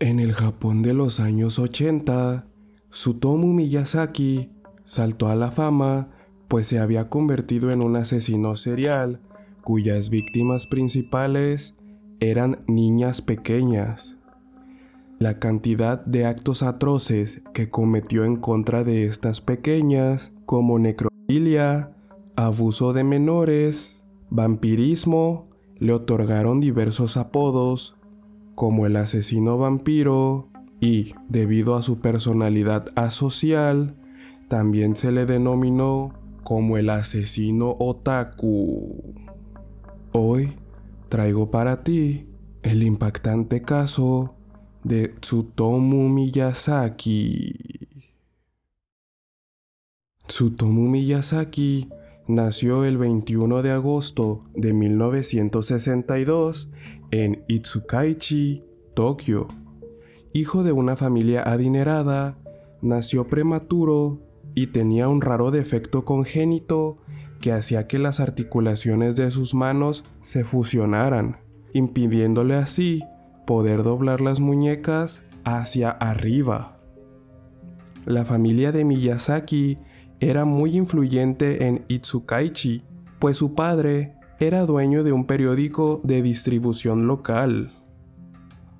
En el Japón de los años 80, Tsutomu Miyazaki saltó a la fama pues se había convertido en un asesino serial cuyas víctimas principales eran niñas pequeñas. La cantidad de actos atroces que cometió en contra de estas pequeñas, como necrofilia, abuso de menores, vampirismo, le otorgaron diversos apodos, como el asesino vampiro, y, debido a su personalidad asocial, también se le denominó como el asesino otaku. Hoy traigo para ti el impactante caso de Tsutomu Miyazaki. Tsutomu Miyazaki nació el 21 de agosto de 1962 en Itsukaichi, Tokio. Hijo de una familia adinerada, nació prematuro y tenía un raro defecto congénito que hacía que las articulaciones de sus manos se fusionaran, impidiéndole así poder doblar las muñecas hacia arriba. La familia de Miyazaki era muy influyente en Itsukaichi, pues su padre era dueño de un periódico de distribución local.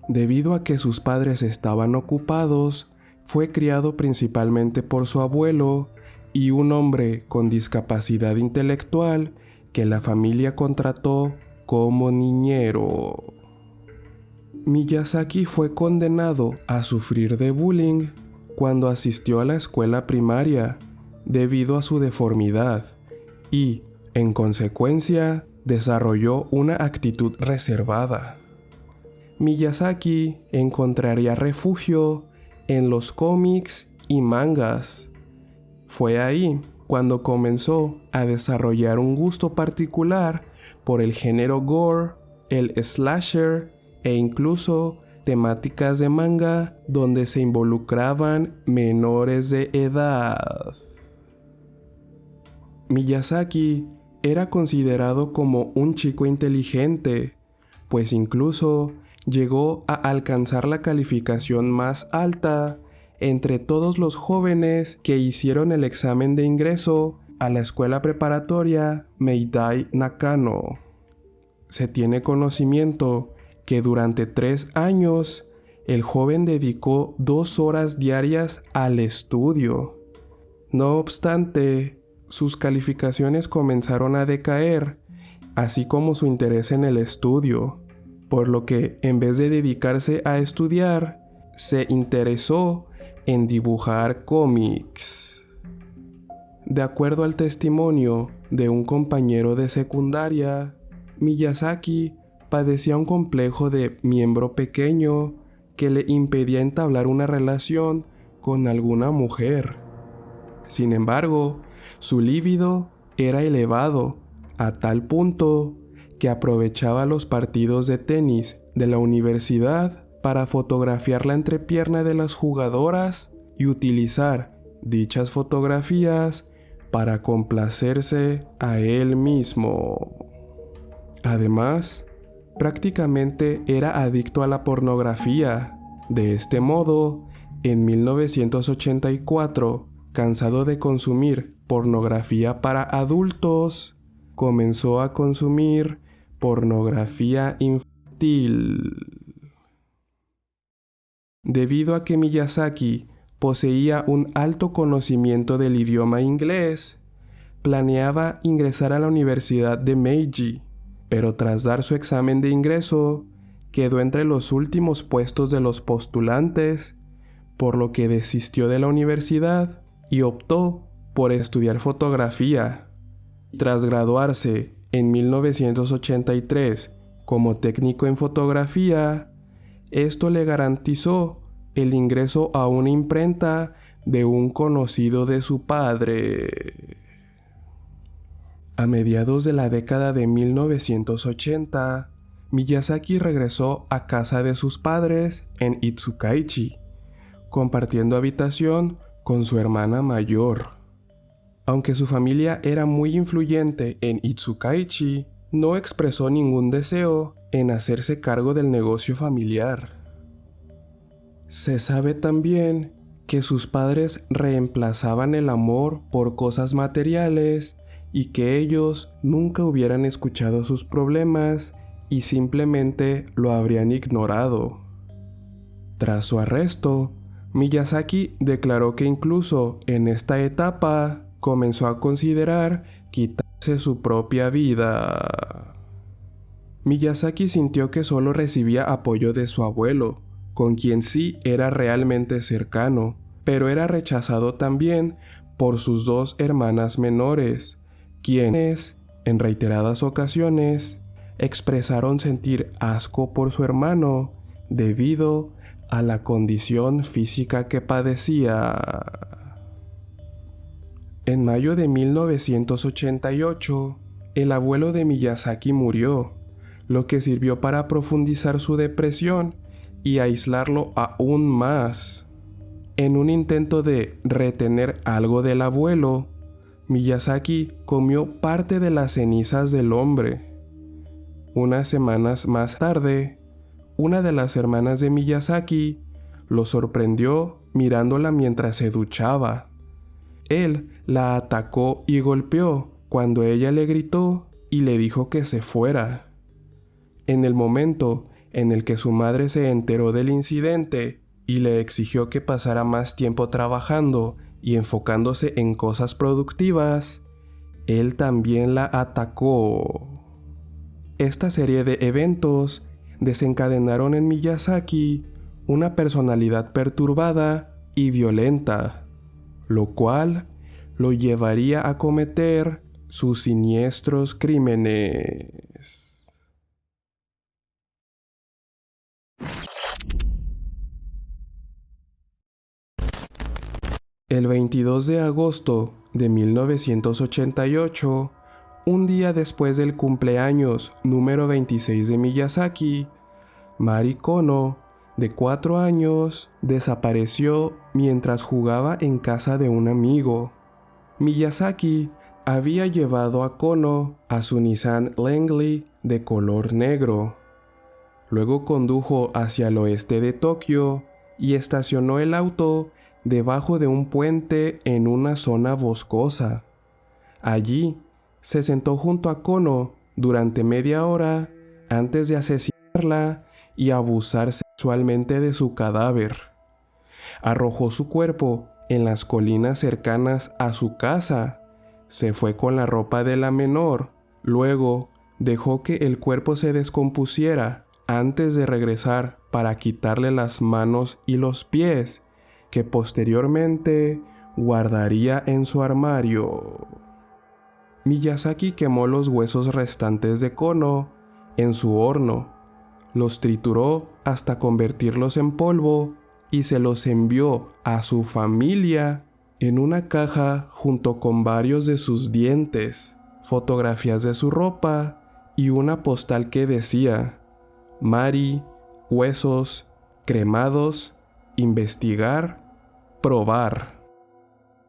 Debido a que sus padres estaban ocupados, fue criado principalmente por su abuelo y un hombre con discapacidad intelectual que la familia contrató como niñero. Miyazaki fue condenado a sufrir de bullying cuando asistió a la escuela primaria debido a su deformidad y, en consecuencia, desarrolló una actitud reservada. Miyazaki encontraría refugio en los cómics y mangas. Fue ahí cuando comenzó a desarrollar un gusto particular por el género gore, el slasher e incluso temáticas de manga donde se involucraban menores de edad. Miyazaki era considerado como un chico inteligente, pues incluso llegó a alcanzar la calificación más alta entre todos los jóvenes que hicieron el examen de ingreso a la escuela preparatoria Meidai Nakano. Se tiene conocimiento que durante 3 años el joven dedicó 2 horas diarias al estudio. No obstante, sus calificaciones comenzaron a decaer, así como su interés en el estudio, por lo que en vez de dedicarse a estudiar, se interesó en dibujar cómics. De acuerdo al testimonio de un compañero de secundaria, Miyazaki padecía un complejo de miembro pequeño que le impedía entablar una relación con alguna mujer. Sin embargo, su líbido era elevado a tal punto que aprovechaba los partidos de tenis de la universidad para fotografiar la entrepierna de las jugadoras y utilizar dichas fotografías para complacerse a él mismo. Además, prácticamente era adicto a la pornografía. De este modo, en 1984, cansado de consumir pornografía para adultos, comenzó a consumir pornografía infantil. Debido a que Miyazaki poseía un alto conocimiento del idioma inglés, planeaba ingresar a la Universidad de Meiji, pero tras dar su examen de ingreso, quedó entre los últimos puestos de los postulantes, por lo que desistió de la universidad y optó por estudiar fotografía. Tras graduarse en 1983 como técnico en fotografía, esto le garantizó el ingreso a una imprenta de un conocido de su padre. A mediados de la década de 1980, Miyazaki regresó a casa de sus padres en Itsukaichi, compartiendo habitación con su hermana mayor. Aunque su familia era muy influyente en Itsukaichi, no expresó ningún deseo en hacerse cargo del negocio familiar. Se sabe también que sus padres reemplazaban el amor por cosas materiales y que ellos nunca hubieran escuchado sus problemas y simplemente lo habrían ignorado. Tras su arresto, Miyazaki declaró que incluso en esta etapa comenzó a considerar quitarse su propia vida. Miyazaki sintió que solo recibía apoyo de su abuelo, con quien sí era realmente cercano, pero era rechazado también por sus dos hermanas menores, quienes, en reiteradas ocasiones, expresaron sentir asco por su hermano debido a la condición física que padecía. En mayo de 1988, el abuelo de Miyazaki murió, lo que sirvió para profundizar su depresión y aislarlo aún más. En un intento de retener algo del abuelo, Miyazaki comió parte de las cenizas del hombre. Unas semanas más tarde, una de las hermanas de Miyazaki lo sorprendió mirándola mientras se duchaba. Él la atacó y golpeó cuando ella le gritó y le dijo que se fuera. En el momento en el que su madre se enteró del incidente y le exigió que pasara más tiempo trabajando y enfocándose en cosas productivas, él también la atacó. Esta serie de eventos desencadenaron en Miyazaki una personalidad perturbada y violenta, lo cual lo llevaría a cometer sus siniestros crímenes. El 22 de agosto de 1988, un día después del cumpleaños número 26 de Miyazaki, Mari Kono, de 4 años, desapareció mientras jugaba en casa de un amigo. Miyazaki había llevado a Kono a su Nissan Langley de color negro. Luego condujo hacia el oeste de Tokio y estacionó el auto debajo de un puente en una zona boscosa. Allí se sentó junto a Kono durante media hora antes de asesinarla y abusar sexualmente de su cadáver. Arrojó su cuerpo en las colinas cercanas a su casa. Se fue con la ropa de la menor. Luego dejó que el cuerpo se descompusiera antes de regresar para quitarle las manos y los pies, que posteriormente guardaría en su armario. Miyazaki quemó los huesos restantes de Kono en su horno, los trituró hasta convertirlos en polvo y se los envió a su familia en una caja junto con varios de sus dientes, fotografías de su ropa y una postal que decía: Mari, huesos, cremados, investigar, probar.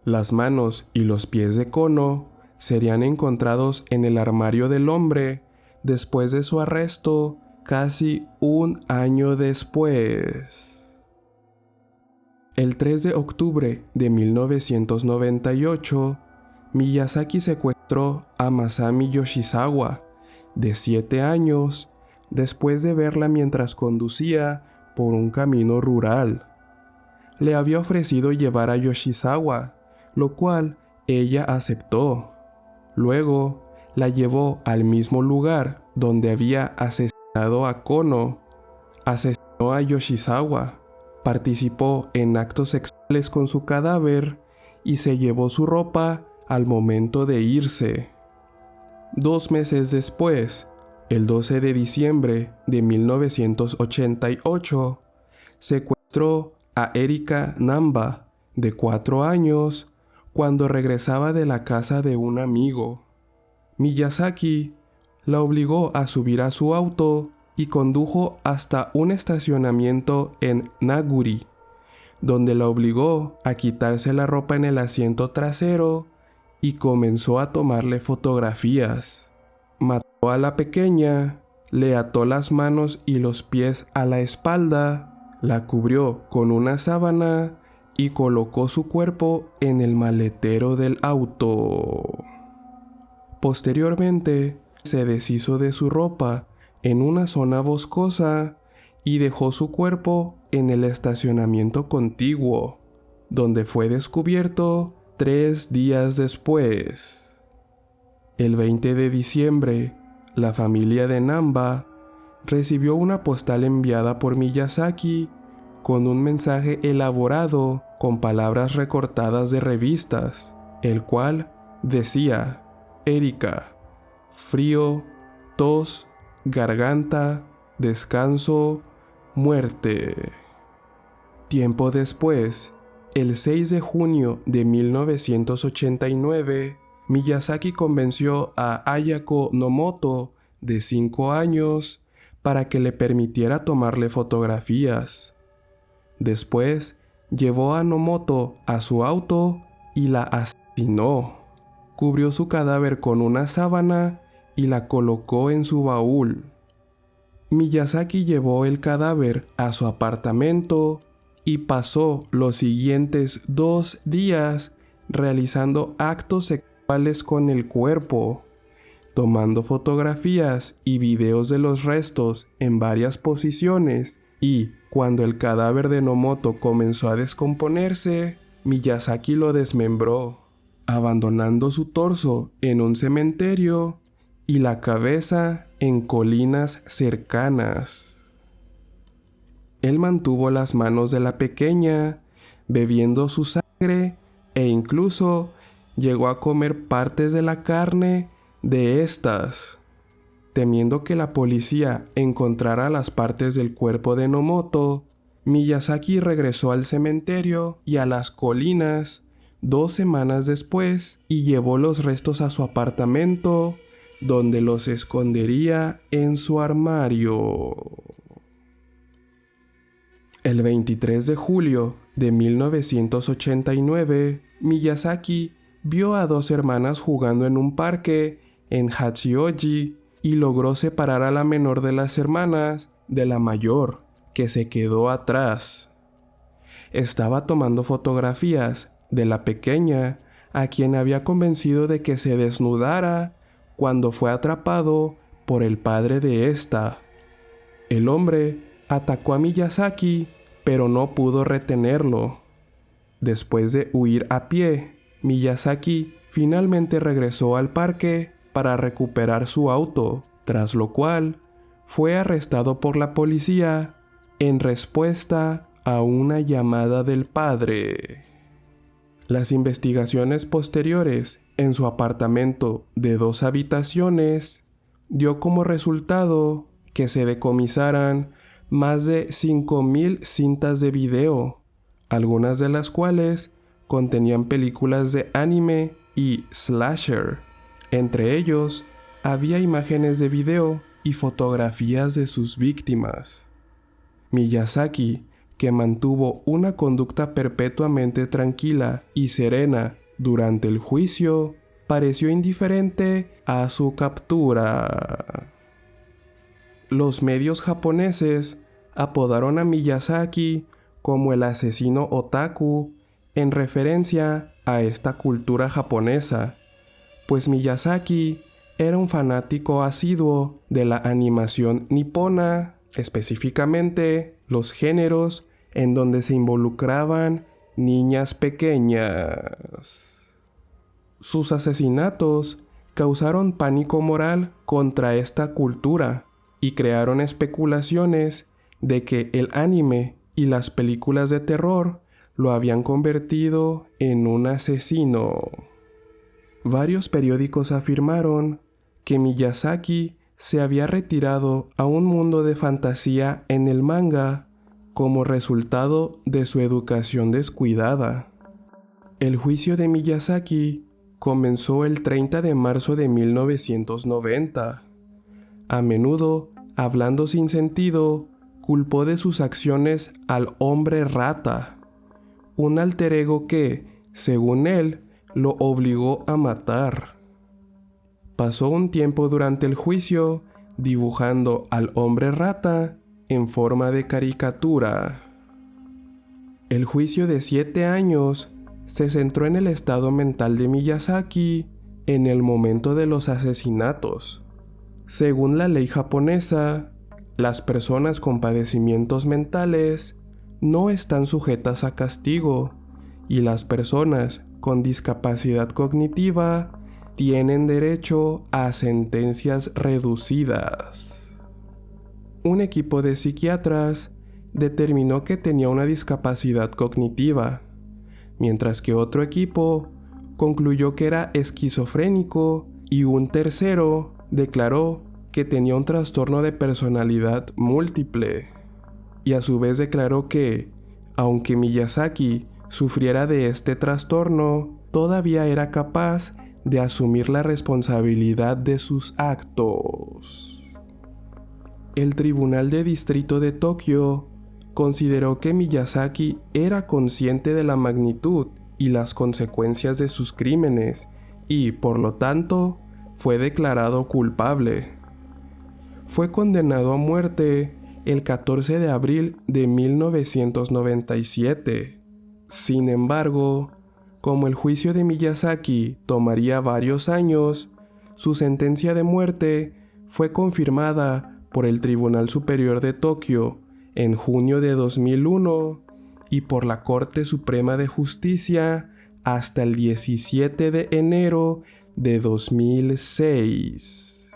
Las manos y los pies de Kono serían encontrados en el armario del hombre después de su arresto casi un año después. El 3 de octubre de 1998, Miyazaki secuestró a Masami Yoshizawa, de 7 años, después de verla mientras conducía por un camino rural. Le había ofrecido llevar a Yoshizawa, lo cual ella aceptó. Luego la llevó al mismo lugar donde había asesinado a Kono. Asesinó a Yoshizawa, participó en actos sexuales con su cadáver y se llevó su ropa al momento de irse. 2 meses después, el 12 de diciembre de 1988, secuestró a Erika Namba, de 4 años, cuando regresaba de la casa de un amigo. Miyazaki la obligó a subir a su auto y condujo hasta un estacionamiento en Naguri, donde la obligó a quitarse la ropa en el asiento trasero y comenzó a tomarle fotografías. Mató a la pequeña, le ató las manos y los pies a la espalda, La cubrió con una sábana y colocó su cuerpo en el maletero del auto. Posteriormente, se deshizo de su ropa en una zona boscosa y dejó su cuerpo en el estacionamiento contiguo, donde fue descubierto 3 días después. El 20 de diciembre, la familia de Namba recibió una postal enviada por Miyazaki con un mensaje elaborado con palabras recortadas de revistas, el cual decía: Erika, frío, tos, garganta, descanso, muerte. Tiempo después, el 6 de junio de 1989, Miyazaki convenció a Ayako Nomoto, de 5 años, para que le permitiera tomarle fotografías. Después, llevó a Nomoto a su auto y la asesinó. Cubrió su cadáver con una sábana y la colocó en su baúl. Miyazaki llevó el cadáver a su apartamento y pasó los siguientes 2 días realizando actos sexuales con el cuerpo, tomando fotografías y videos de los restos en varias posiciones, y cuando el cadáver de Nomoto comenzó a descomponerse, Miyazaki lo desmembró, abandonando su torso en un cementerio y la cabeza en colinas cercanas. Él mantuvo las manos de la pequeña, bebiendo su sangre, e incluso llegó a comer partes de la carne de estas. Temiendo que la policía encontrara las partes del cuerpo de Nomoto, Miyazaki regresó al cementerio y a las colinas 2 semanas después y llevó los restos a su apartamento, donde los escondería en su armario. El 23 de julio de 1989, Miyazaki vio a 2 hermanas jugando en un parque en Hachioji y logró separar a la menor de las hermanas de la mayor, que se quedó atrás. Estaba tomando fotografías de la pequeña, a quien había convencido de que se desnudara, cuando fue atrapado por el padre de esta. El hombre atacó a Miyazaki, pero no pudo retenerlo. Después de huir a pie, Miyazaki finalmente regresó al parque para recuperar su auto, tras lo cual fue arrestado por la policía en respuesta a una llamada del padre. Las investigaciones posteriores en su apartamento de 2 habitaciones dio como resultado que se decomisaran más de 5,000 cintas de video, algunas de las cuales contenían películas de anime y slasher. Entre ellos, había imágenes de video y fotografías de sus víctimas. Miyazaki, que mantuvo una conducta perpetuamente tranquila y serena durante el juicio, pareció indiferente a su captura. Los medios japoneses apodaron a Miyazaki como el asesino otaku en referencia a esta cultura japonesa, pues Miyazaki era un fanático asiduo de la animación nipona, específicamente los géneros en donde se involucraban niñas pequeñas. Sus asesinatos causaron pánico moral contra esta cultura y crearon especulaciones de que el anime y las películas de terror lo habían convertido en un asesino. Varios periódicos afirmaron que Miyazaki se había retirado a un mundo de fantasía en el manga como resultado de su educación descuidada. El juicio de Miyazaki comenzó el 30 de marzo de 1990. A menudo, hablando sin sentido, culpó de sus acciones al hombre rata, un alter ego que, según él, lo obligó a matar. Pasó un tiempo durante el juicio dibujando al hombre rata en forma de caricatura. El juicio de 7 años se centró en el estado mental de Miyazaki en el momento de los asesinatos. Según la ley japonesa, las personas con padecimientos mentales no están sujetas a castigo y las personas con discapacidad cognitiva tienen derecho a sentencias reducidas. Un equipo de psiquiatras determinó que tenía una discapacidad cognitiva, mientras que otro equipo concluyó que era esquizofrénico y un tercero declaró que tenía un trastorno de personalidad múltiple. Y a su vez declaró que, aunque Miyazaki sufriera de este trastorno, todavía era capaz de asumir la responsabilidad de sus actos. El Tribunal de Distrito de Tokio consideró que Miyazaki era consciente de la magnitud y las consecuencias de sus crímenes y, por lo tanto, fue declarado culpable. Fue condenado a muerte el 14 de abril de 1997. Sin embargo, como el juicio de Miyazaki tomaría varios años, su sentencia de muerte fue confirmada por el Tribunal Superior de Tokio en junio de 2001 y por la Corte Suprema de Justicia hasta el 17 de enero de 2006.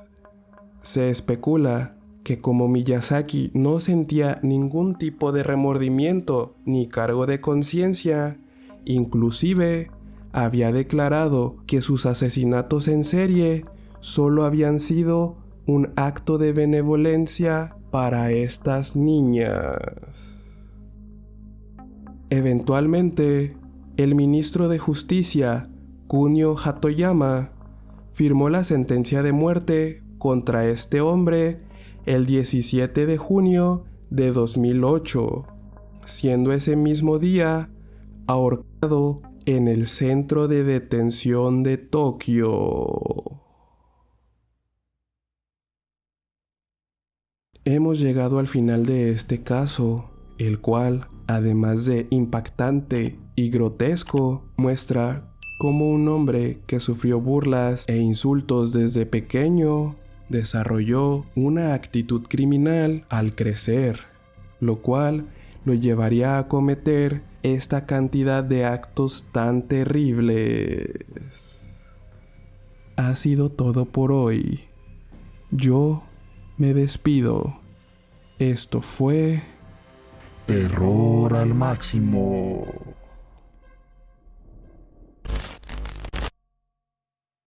Se especula que como Miyazaki no sentía ningún tipo de remordimiento ni cargo de conciencia, inclusive había declarado que sus asesinatos en serie solo habían sido un acto de benevolencia para estas niñas. Eventualmente, el ministro de Justicia, Kunio Hatoyama, firmó la sentencia de muerte contra este hombre el 17 de junio de 2008, siendo ese mismo día ahorcado en el centro de detención de Tokio. Hemos llegado al final de este caso, el cual, además de impactante y grotesco, muestra cómo un hombre que sufrió burlas e insultos desde pequeño desarrolló una actitud criminal al crecer, lo cual lo llevaría a cometer esta cantidad de actos tan terribles. Ha sido todo por hoy. Yo me despido. Esto fue Terror al máximo.